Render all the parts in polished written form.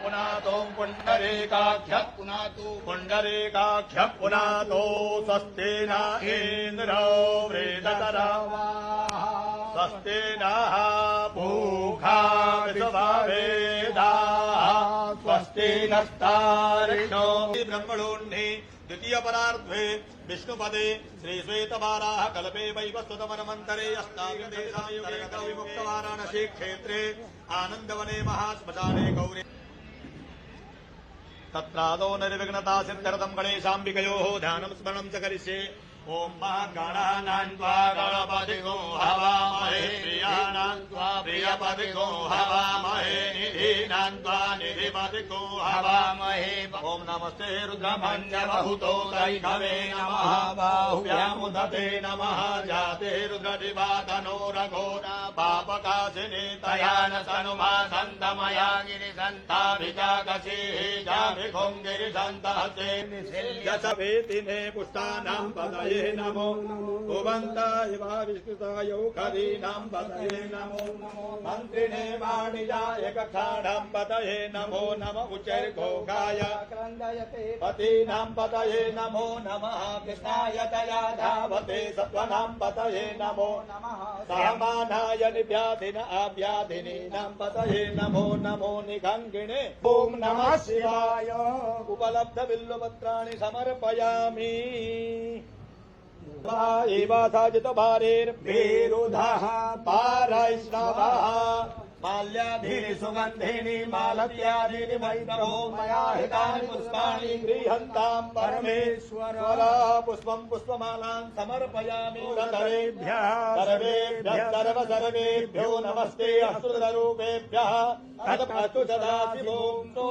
पुनातो पुण्डरीकाख्य पुण्डरीकाख्य पुनातो स्वस्ति न इन्द्रो वृद्धतरावा स्वस्ति नः पूषा विश्ववेदाः स्वस्ति नस्तारिणो ब्रह्मणोऽह्नि द्वितीय परार्धे विष्णुपदे श्री श्वेतवाराह कल्पे वैवस्वतमनमन्तरे विमुक्त वाराणसी क्षेत्रे आनन्दवने महाश्मशाने गौरी तत्रादौ निर्विघ्नता सिद्ध्यर्थं गणेशाम्बिकयोः ध्यानं स्मरणं च करिष्ये। ओम गणानां त्वा गणपतिगो हवामहे प्रियाणां त्वा प्रियपतिगो हवामहे निधीनां त्वा निधिपतिगो हवामहे। ओम नमस्ते रुद्रमन्यवहुतो दैघवे नमः बाहुव्यामुदते नमः जाते रुद्रदिवातनो रघोना पापकाशिनी तया न तनुमा सन्तमया गिरिसन्ताभिजागसीः जाभिघुं गिरिसन्तहसे निशिल्यसवेतिने पुष्टानां पदये नमो भुवन्ताय विष्णुताय खदीनां पतये नमो मन्त्रिणे वाणिजाय कक्षाणां पतये नमो नम उच्चैर्घोषाय पतीनां पतये नमो नमः कृष्णाय तया धावते सत्त्वानां पतये नमो नमः सामानाय निव्याधिन अव्याधिनीनां पतये नमो नमो निखङ्गिणे ओम नमः शिवाय उपलब्ध बिल्वपत्राणि समर्पयामि। साजित भारेर्भिरुधः पारैष्णवः माल्याधीनि सुगन्धिनि मालत्यादीनि वैष्णवो मया हितानि पुष्पाणि गृह्यन्तां परमेश्वर पुष्पं पुष्पमालां समर्पयामि। सर्वेभ्यः सर्वेभ्यो नमस्ते अस्तुतरूपेभ्यः तदस्तु सदाशिवो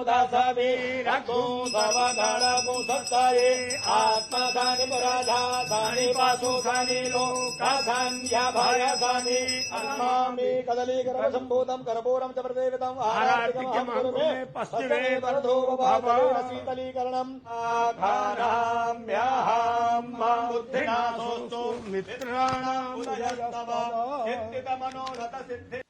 दासवीरगो भवगणगो सत्ताये आत्मधानि पराधानि पाशुधानि लोकाधान्यभयधानि अन्मामि कदलीकरसम्भूतं करपूरं च प्रदेवतं पश्चिमे वरदो भवेन शीतलीकरणम् आघाराम्यहं बुद्धिनाशोऽस्तु मित्राणाम् उदयस्तव चित्तितमनोरथ सिद्धि